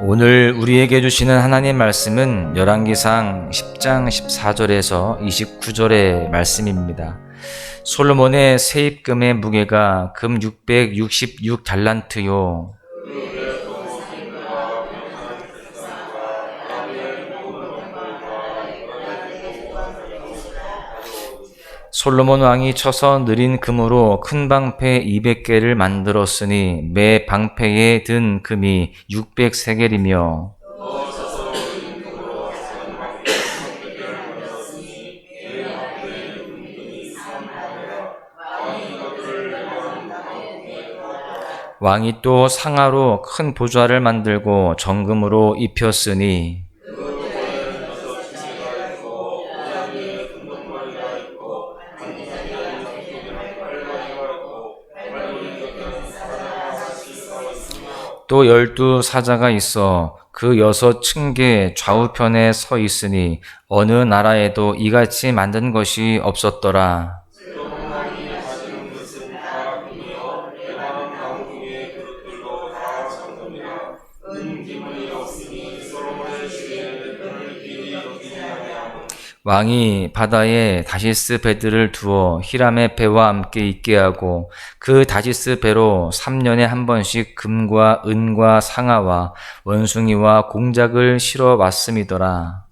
오늘 우리에게 주시는 하나님 말씀은 열왕기상 10장 14절에서 29절의 말씀입니다. 솔로몬의 세입금의 무게가 금 666달란트요. 솔로몬 왕이 쳐서 느린 금으로 큰 방패 200개를 만들었으니 매 방패에 든 금이 600세겔이며 왕이 또 상아로 큰 보좌를 만들고 정금으로 입혔으니 또 12사자가 있어 그 6층계 좌우편에 서 있으니 어느 나라에도 이같이 만든 것이 없었더라. 왕이 바다에 다시스 배들을 두어 히람의 배와 함께 있게 하고 그 다시스 배로 3년에 한 번씩 금과 은과 상아와 원숭이와 공작을 실어 왔음이더라.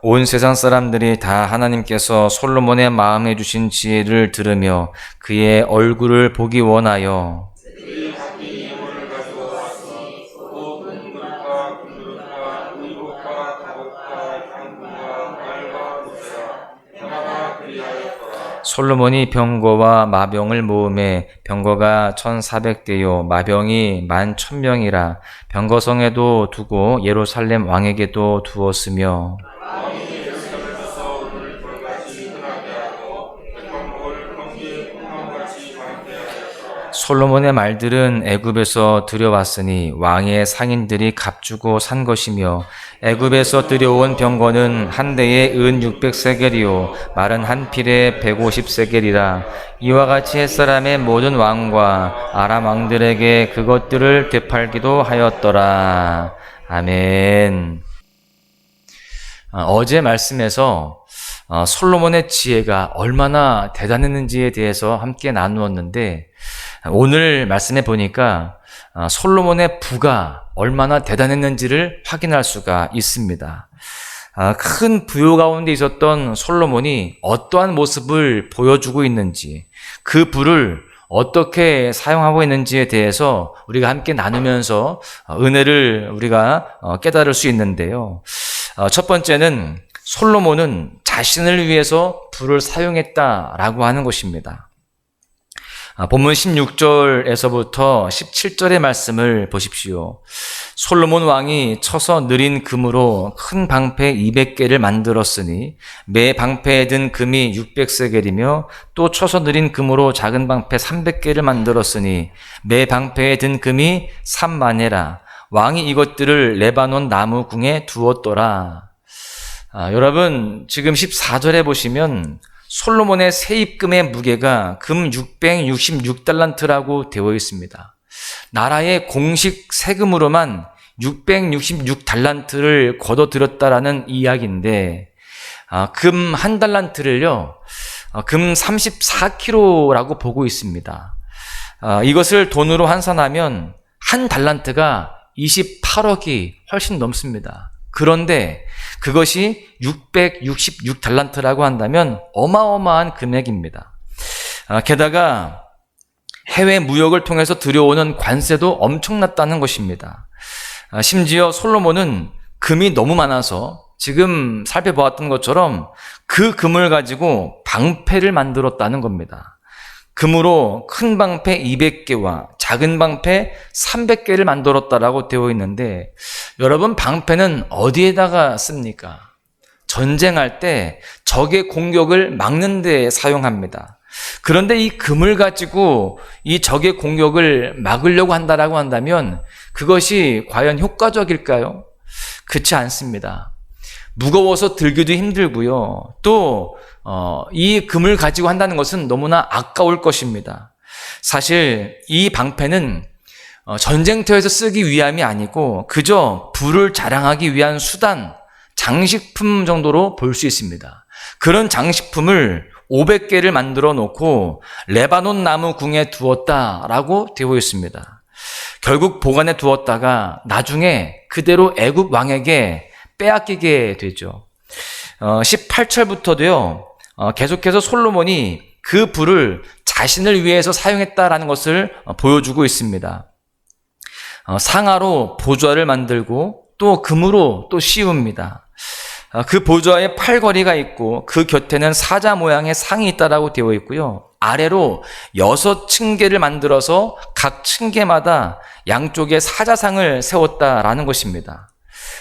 온 세상 사람들이 다 하나님께서 솔로몬의 마음에 주신 지혜를 들으며 그의 얼굴을 보기 원하여 솔로몬이 병거와 마병을 모으매 병거가 1400대요 마병이 11,000명이라 병거성에도 두고 예루살렘 왕에게도 두었으며 솔로몬의 말들은 애굽에서 들여왔으니 왕의 상인들이 값주고 산 것이며 애굽에서 들여온 병거는 한 대에 은 600세겔이요 말은 한 필에 150세겔이라 이와 같이 햇사람의 모든 왕과 아람 왕들에게 그것들을 되팔기도 하였더라. 아멘. 어제 말씀에서 솔로몬의 지혜가 얼마나 대단했는지에 대해서 함께 나누었는데 오늘 말씀해 보니까 솔로몬의 부가 얼마나 대단했는지를 확인할 수가 있습니다. 큰 부요 가운데 있었던 솔로몬이 어떠한 모습을 보여주고 있는지 그 부를 어떻게 사용하고 있는지에 대해서 우리가 함께 나누면서 은혜를 우리가 깨달을 수 있는데요. 첫 번째는 솔로몬은 자신을 위해서 부를 사용했다라고 하는 것입니다. 본문 16절에서부터 17절의 말씀을 보십시오. 솔로몬 왕이 쳐서 느린 금으로 큰 방패 200개를 만들었으니 매 방패에 든 금이 600세겔이며 또 쳐서 느린 금으로 작은 방패 300개를 만들었으니 매 방패에 든 금이 3만에라. 왕이 이것들을 레바논 나무 궁에 두었더라. 여러분 지금 14절에 보시면 솔로몬의 세입금의 무게가 금 666달란트라고 되어 있습니다. 나라의 공식 세금으로만 666달란트를 거둬들였다라는 이야기인데 금 한 달란트를요 금 34kg라고 보고 있습니다. 이것을 돈으로 환산하면 한 달란트가 28억이 훨씬 넘습니다. 그런데 그것이 666달란트라고 한다면 어마어마한 금액입니다. 게다가 해외 무역을 통해서 들여오는 관세도 엄청났다는 것입니다. 심지어 솔로몬은 금이 너무 많아서 지금 살펴보았던 것처럼 그 금을 가지고 방패를 만들었다는 겁니다. 금으로 큰 방패 200개와 작은 방패 300개를 만들었다라고 되어 있는데 여러분 방패는 어디에다가 씁니까? 전쟁할 때 적의 공격을 막는 데 사용합니다. 그런데 이 금을 가지고 이 적의 공격을 막으려고 한다라고 한다면 그것이 과연 효과적일까요? 그렇지 않습니다. 무거워서 들기도 힘들고요. 또 이 금을 가지고 한다는 것은 너무나 아까울 것입니다. 사실 이 방패는 전쟁터에서 쓰기 위함이 아니고 그저 부를 자랑하기 위한 수단, 장식품 정도로 볼 수 있습니다. 그런 장식품을 500개를 만들어 놓고 레바논 나무 궁에 두었다라고 되어 있습니다. 결국 보관해 두었다가 나중에 그대로 애굽 왕에게 빼앗기게 되죠. 18절부터도요, 계속해서 솔로몬이 그 불을 자신을 위해서 사용했다라는 것을 보여주고 있습니다. 상아로 보좌를 만들고 또 금으로 또 씌웁니다. 그 보좌에 팔걸이가 있고 그 곁에는 사자 모양의 상이 있다라고 되어 있고요. 아래로 6층계를 만들어서 각 층계마다 양쪽에 사자상을 세웠다라는 것입니다.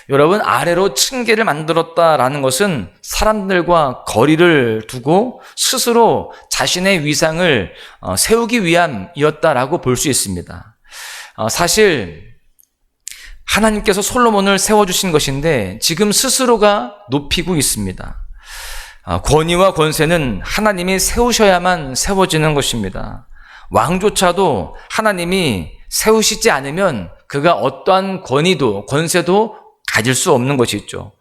여러분, 아래로 층계를 만들었다라는 것은 사람들과 거리를 두고 스스로 자신의 위상을 세우기 위함이었다라고 볼 수 있습니다. 사실 하나님께서 솔로몬을 세워주신 것인데 지금 스스로가 높이고 있습니다. 권위와 권세는 하나님이 세우셔야만 세워지는 것입니다. 왕조차도 하나님이 세우시지 않으면 그가 어떠한 권위도 권세도 가질 수 없는 것이 있죠.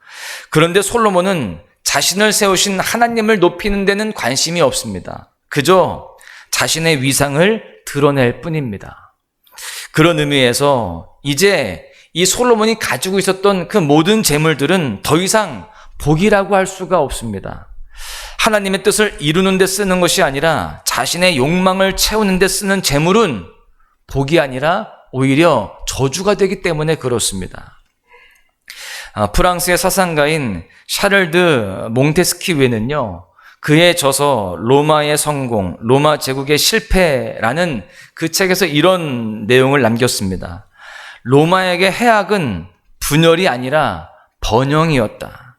그런데 솔로몬은 자신을 세우신 하나님을 높이는 데는 관심이 없습니다. 그저 자신의 위상을 드러낼 뿐입니다. 그런 의미에서 이제 이 솔로몬이 가지고 있었던 그 모든 재물들은 더 이상 복이라고 할 수가 없습니다. 하나님의 뜻을 이루는 데 쓰는 것이 아니라 자신의 욕망을 채우는 데 쓰는 재물은 복이 아니라 오히려 저주가 되기 때문에 그렇습니다. 프랑스의 사상가인 샤를드 몽테스키웨는요, 그의 저서 로마의 성공, 로마 제국의 실패라는 그 책에서 이런 내용을 남겼습니다. 로마에게 해악은 분열이 아니라 번영이었다.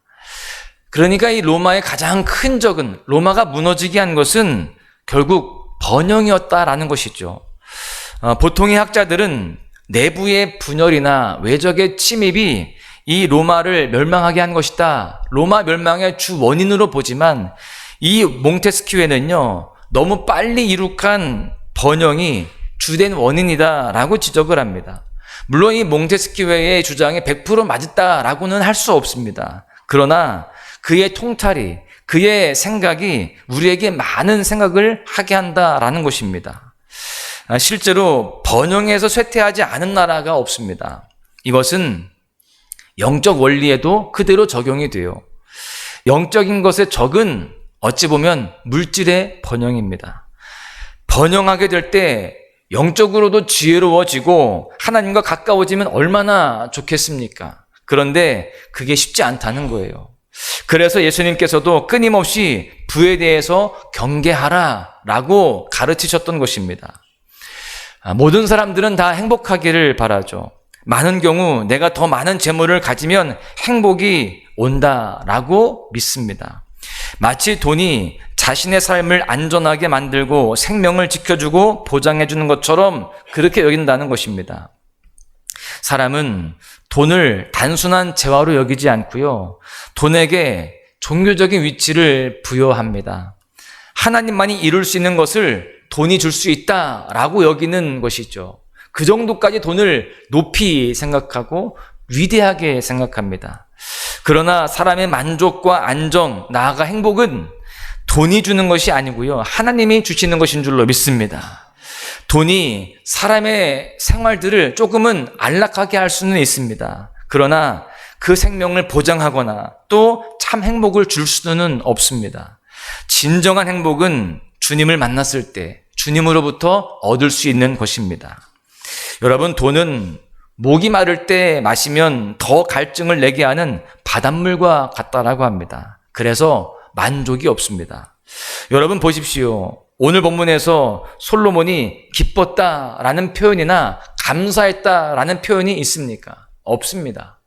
그러니까 이 로마의 가장 큰 적은, 로마가 무너지게 한 것은 결국 번영이었다라는 것이죠. 보통의 학자들은 내부의 분열이나 외적의 침입이 이 로마를 멸망하게 한 것이다, 로마 멸망의 주 원인으로 보지만 이 몽테스키웨는요, 너무 빨리 이룩한 번영이 주된 원인이다라고 지적을 합니다. 물론 이 몽테스키웨의 주장이 100% 맞았다라고는 할 수 없습니다. 그러나 그의 통찰이, 그의 생각이 우리에게 많은 생각을 하게 한다라는 것입니다. 실제로 번영에서 쇠퇴하지 않은 나라가 없습니다. 이것은 영적 원리에도 그대로 적용이 돼요. 영적인 것의 적은 어찌 보면 물질의 번영입니다. 번영하게 될 때 영적으로도 지혜로워지고 하나님과 가까워지면 얼마나 좋겠습니까? 그런데 그게 쉽지 않다는 거예요. 그래서 예수님께서도 끊임없이 부에 대해서 경계하라 라고 가르치셨던 것입니다. 모든 사람들은 다 행복하기를 바라죠. 많은 경우 내가 더 많은 재물을 가지면 행복이 온다라고 믿습니다. 마치 돈이 자신의 삶을 안전하게 만들고 생명을 지켜주고 보장해주는 것처럼 그렇게 여긴다는 것입니다. 사람은 돈을 단순한 재화로 여기지 않고요, 돈에게 종교적인 위치를 부여합니다. 하나님만이 이룰 수 있는 것을 돈이 줄 수 있다라고 여기는 것이죠. 그 정도까지 돈을 높이 생각하고 위대하게 생각합니다. 그러나 사람의 만족과 안정, 나아가 행복은 돈이 주는 것이 아니고요, 하나님이 주시는 것인 줄로 믿습니다. 돈이 사람의 생활들을 조금은 안락하게 할 수는 있습니다. 그러나 그 생명을 보장하거나 또 참 행복을 줄 수는 없습니다. 진정한 행복은 주님을 만났을 때 주님으로부터 얻을 수 있는 것입니다. 여러분, 돈은 목이 마를 때 마시면 더 갈증을 내게 하는 바닷물과 같다라고 합니다. 그래서 만족이 없습니다. 여러분 보십시오. 오늘 본문에서 솔로몬이 기뻤다라는 표현이나 감사했다라는 표현이 있습니까? 없습니다.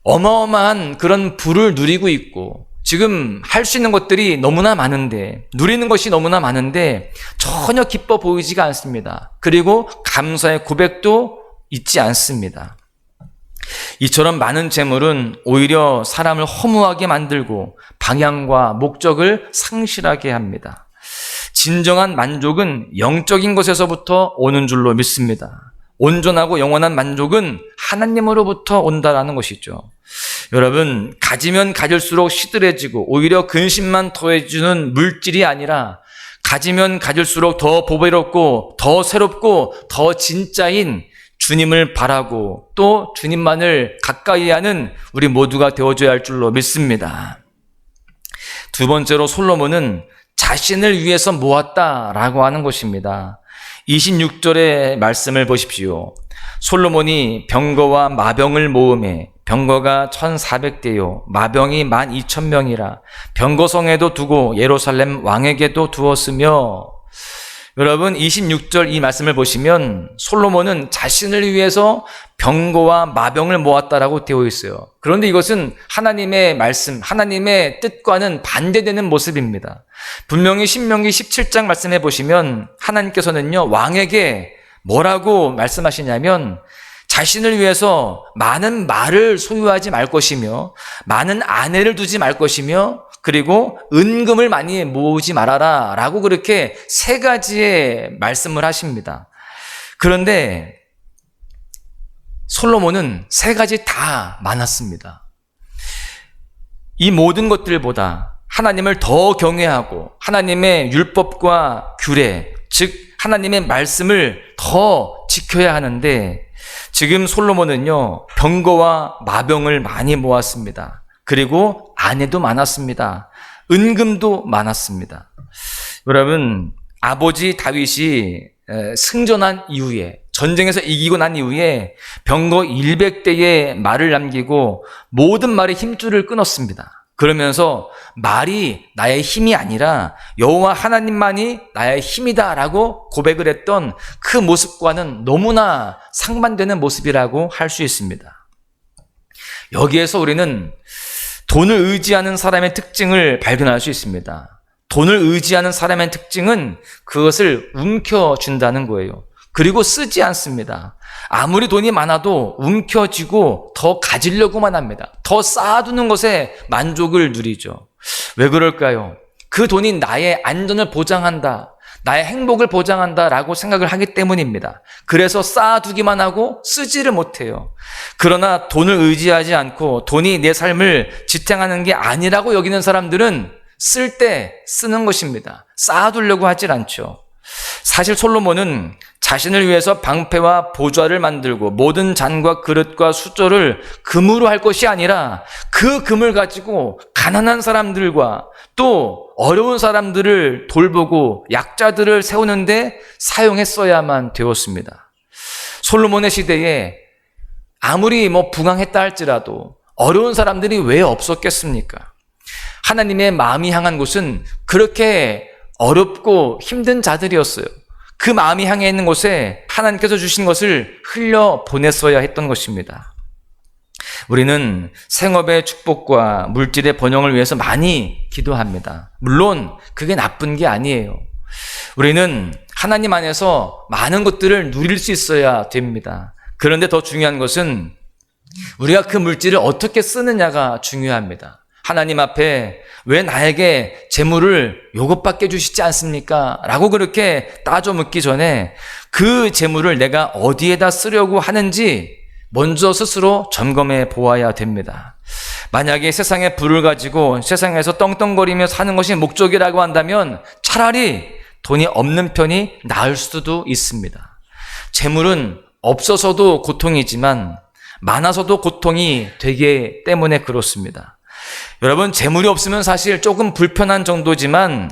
어마어마한 그런 부를 누리고 있고 지금 할 수 있는 것들이 너무나 많은데, 누리는 것이 너무나 많은데 전혀 기뻐 보이지가 않습니다. 그리고 감사의 고백도 있지 않습니다. 이처럼 많은 재물은 오히려 사람을 허무하게 만들고 방향과 목적을 상실하게 합니다. 진정한 만족은 영적인 것에서부터 오는 줄로 믿습니다. 온전하고 영원한 만족은 하나님으로부터 온다라는 것이죠. 여러분, 가지면 가질수록 시들해지고 오히려 근심만 더해주는 물질이 아니라 가지면 가질수록 더 보배롭고 더 새롭고 더 진짜인 주님을 바라고 또 주님만을 가까이 하는 우리 모두가 되어줘야 할 줄로 믿습니다. 두 번째로 솔로몬은 자신을 위해서 모았다라고 하는 것입니다. 26절의 말씀을 보십시오. 솔로몬이 병거와 마병을 모으매 병거가 1400대요 마병이 12,000명이라 병거성에도 두고 예루살렘 왕에게도 두었으며. 여러분, 26절 이 말씀을 보시면 솔로몬은 자신을 위해서 병거와 마병을 모았다라고 되어 있어요. 그런데 이것은 하나님의 말씀, 하나님의 뜻과는 반대되는 모습입니다. 분명히 신명기 17장 말씀해 보시면 하나님께서는요, 왕에게 뭐라고 말씀하시냐면 자신을 위해서 많은 말을 소유하지 말 것이며 많은 아내를 두지 말 것이며 그리고 은금을 많이 모으지 말아라 라고 그렇게 세 가지의 말씀을 하십니다. 그런데 솔로몬은 세 가지 다 많았습니다. 이 모든 것들보다 하나님을 더 경외하고 하나님의 율법과 규례, 즉 하나님의 말씀을 더 지켜야 하는데 지금 솔로몬은요, 병거와 마병을 많이 모았습니다. 그리고 아내도 많았습니다. 은금도 많았습니다. 여러분, 아버지 다윗이 승전한 이후에, 전쟁에서 이기고 난 이후에 병거 100대의 말을 남기고 모든 말의 힘줄을 끊었습니다. 그러면서 말이 나의 힘이 아니라 여호와 하나님만이 나의 힘이다라고 고백을 했던 그 모습과는 너무나 상반되는 모습이라고 할 수 있습니다. 여기에서 우리는 돈을 의지하는 사람의 특징을 발견할 수 있습니다. 돈을 의지하는 사람의 특징은 그것을 움켜쥔다는 거예요. 그리고 쓰지 않습니다. 아무리 돈이 많아도 움켜쥐고 더 가지려고만 합니다. 더 쌓아두는 것에 만족을 누리죠. 왜 그럴까요? 그 돈이 나의 안전을 보장한다, 나의 행복을 보장한다라고 생각을 하기 때문입니다. 그래서 쌓아두기만 하고 쓰지를 못해요. 그러나 돈을 의지하지 않고 돈이 내 삶을 지탱하는 게 아니라고 여기는 사람들은 쓸 때 쓰는 것입니다. 쌓아두려고 하질 않죠. 사실 솔로몬은 자신을 위해서 방패와 보좌를 만들고 모든 잔과 그릇과 수저를 금으로 할 것이 아니라 그 금을 가지고 가난한 사람들과 또 어려운 사람들을 돌보고 약자들을 세우는데 사용했어야만 되었습니다. 솔로몬의 시대에 아무리 부강했다 할지라도 어려운 사람들이 왜 없었겠습니까? 하나님의 마음이 향한 곳은 그렇게 어렵고 힘든 자들이었어요. 그 마음이 향해 있는 곳에 하나님께서 주신 것을 흘려 보냈어야 했던 것입니다. 우리는 생업의 축복과 물질의 번영을 위해서 많이 기도합니다. 물론 그게 나쁜 게 아니에요. 우리는 하나님 안에서 많은 것들을 누릴 수 있어야 됩니다. 그런데 더 중요한 것은 우리가 그 물질을 어떻게 쓰느냐가 중요합니다. 하나님 앞에 왜 나에게 재물을 요것밖에 주시지 않습니까? 라고 그렇게 따져 묻기 전에 그 재물을 내가 어디에다 쓰려고 하는지 먼저 스스로 점검해 보아야 됩니다. 만약에 세상에 부를 가지고 세상에서 떵떵거리며 사는 것이 목적이라고 한다면 차라리 돈이 없는 편이 나을 수도 있습니다. 재물은 없어서도 고통이지만 많아서도 고통이 되기 때문에 그렇습니다. 여러분, 재물이 없으면 사실 조금 불편한 정도지만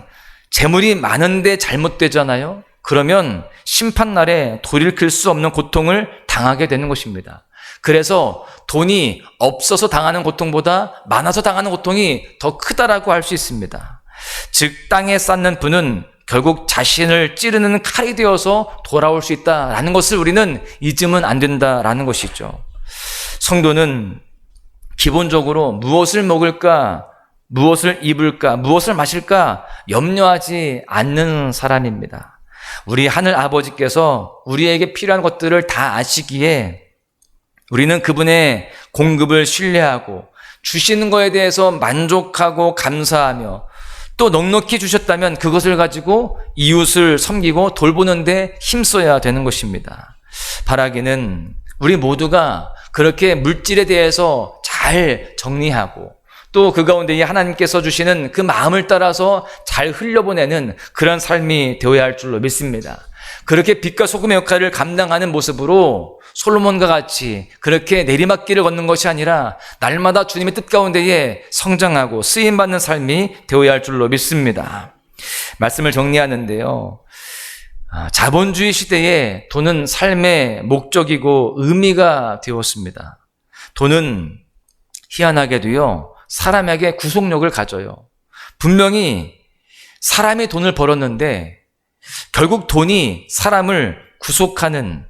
재물이 많은데 잘못되잖아요? 그러면 심판날에 돌이킬 수 없는 고통을 당하게 되는 것입니다. 그래서 돈이 없어서 당하는 고통보다 많아서 당하는 고통이 더 크다라고 할 수 있습니다. 즉, 땅에 쌓는 분은 결국 자신을 찌르는 칼이 되어서 돌아올 수 있다라는 것을 우리는 잊으면 안 된다라는 것이죠. 성도는 기본적으로 무엇을 먹을까, 무엇을 입을까, 무엇을 마실까 염려하지 않는 사람입니다. 우리 하늘 아버지께서 우리에게 필요한 것들을 다 아시기에 우리는 그분의 공급을 신뢰하고 주시는 것에 대해서 만족하고 감사하며 또 넉넉히 주셨다면 그것을 가지고 이웃을 섬기고 돌보는데 힘써야 되는 것입니다. 바라기는 우리 모두가 그렇게 물질에 대해서 잘 정리하고 또 그 가운데 하나님께서 주시는 그 마음을 따라서 잘 흘려보내는 그런 삶이 되어야 할 줄로 믿습니다. 그렇게 빛과 소금의 역할을 감당하는 모습으로 솔로몬과 같이 그렇게 내리막길을 걷는 것이 아니라 날마다 주님의 뜻 가운데에 성장하고 쓰임받는 삶이 되어야 할 줄로 믿습니다. 말씀을 정리하는데요. 자본주의 시대에 돈은 삶의 목적이고 의미가 되었습니다. 돈은 희한하게도요, 사람에게 구속력을 가져요. 분명히 사람이 돈을 벌었는데 결국 돈이 사람을 구속하는,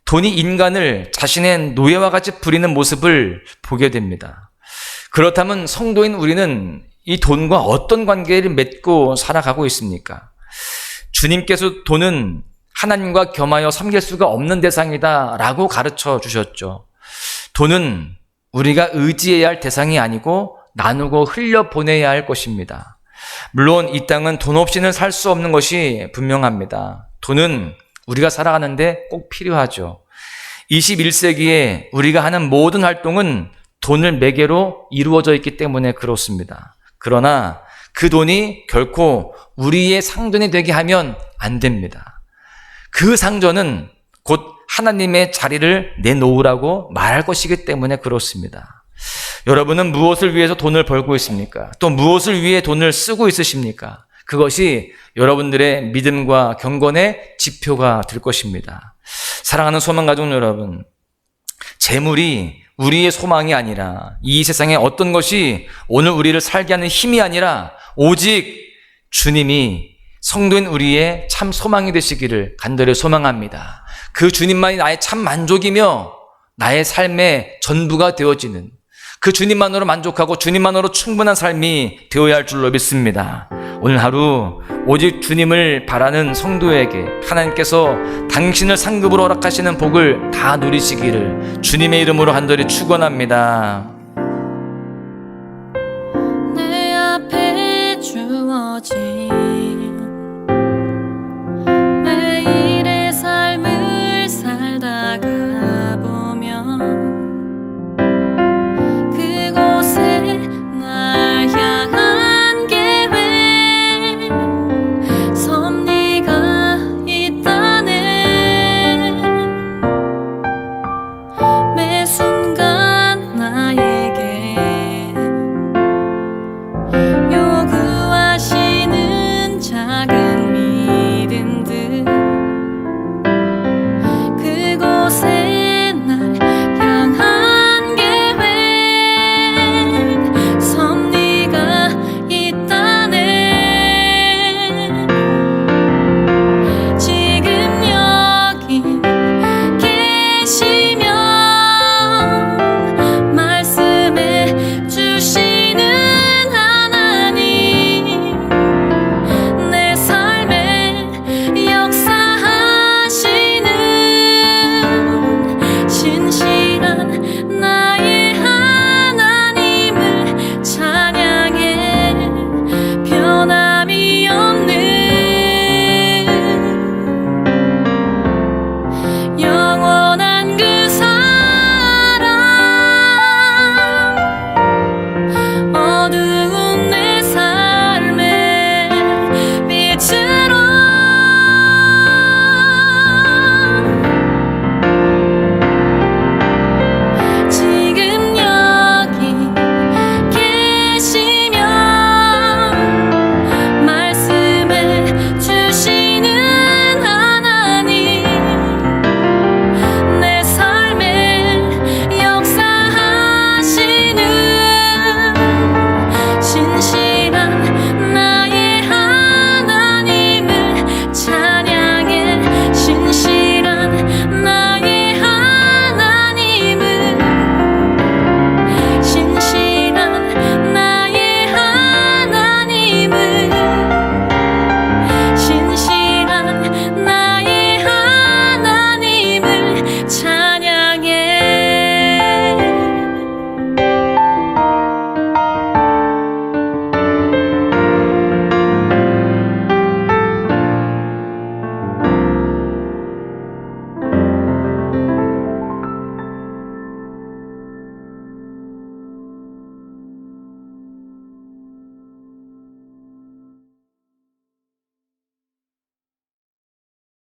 돈이 인간을 자신의 노예와 같이 부리는 모습을 보게 됩니다. 그렇다면 성도인 우리는 이 돈과 어떤 관계를 맺고 살아가고 있습니까? 주님께서 돈은 하나님과 겸하여 섬길 수가 없는 대상이다 라고 가르쳐 주셨죠. 돈은 우리가 의지해야 할 대상이 아니고 나누고 흘려보내야 할 것입니다. 물론 이 땅은 돈 없이는 살 수 없는 것이 분명합니다. 돈은 우리가 살아가는데 꼭 필요하죠. 21세기에 우리가 하는 모든 활동은 돈을 매개로 이루어져 있기 때문에 그렇습니다. 그러나 그 돈이 결코 우리의 상전이 되게 하면 안 됩니다. 그 상전은 곧 하나님의 자리를 내놓으라고 말할 것이기 때문에 그렇습니다. 여러분은 무엇을 위해서 돈을 벌고 있습니까? 또 무엇을 위해 돈을 쓰고 있으십니까? 그것이 여러분들의 믿음과 경건의 지표가 될 것입니다. 사랑하는 소망가족 여러분, 재물이 우리의 소망이 아니라 이 세상에 어떤 것이 오늘 우리를 살게 하는 힘이 아니라 오직 주님이 성도인 우리의 참 소망이 되시기를 간절히 소망합니다. 그 주님만이 나의 참 만족이며 나의 삶의 전부가 되어지는, 그 주님만으로 만족하고 주님만으로 충분한 삶이 되어야 할 줄로 믿습니다. 오늘 하루 오직 주님을 바라는 성도에게 하나님께서 당신을 상급으로 허락하시는 복을 다 누리시기를 주님의 이름으로 간절히 축원합니다.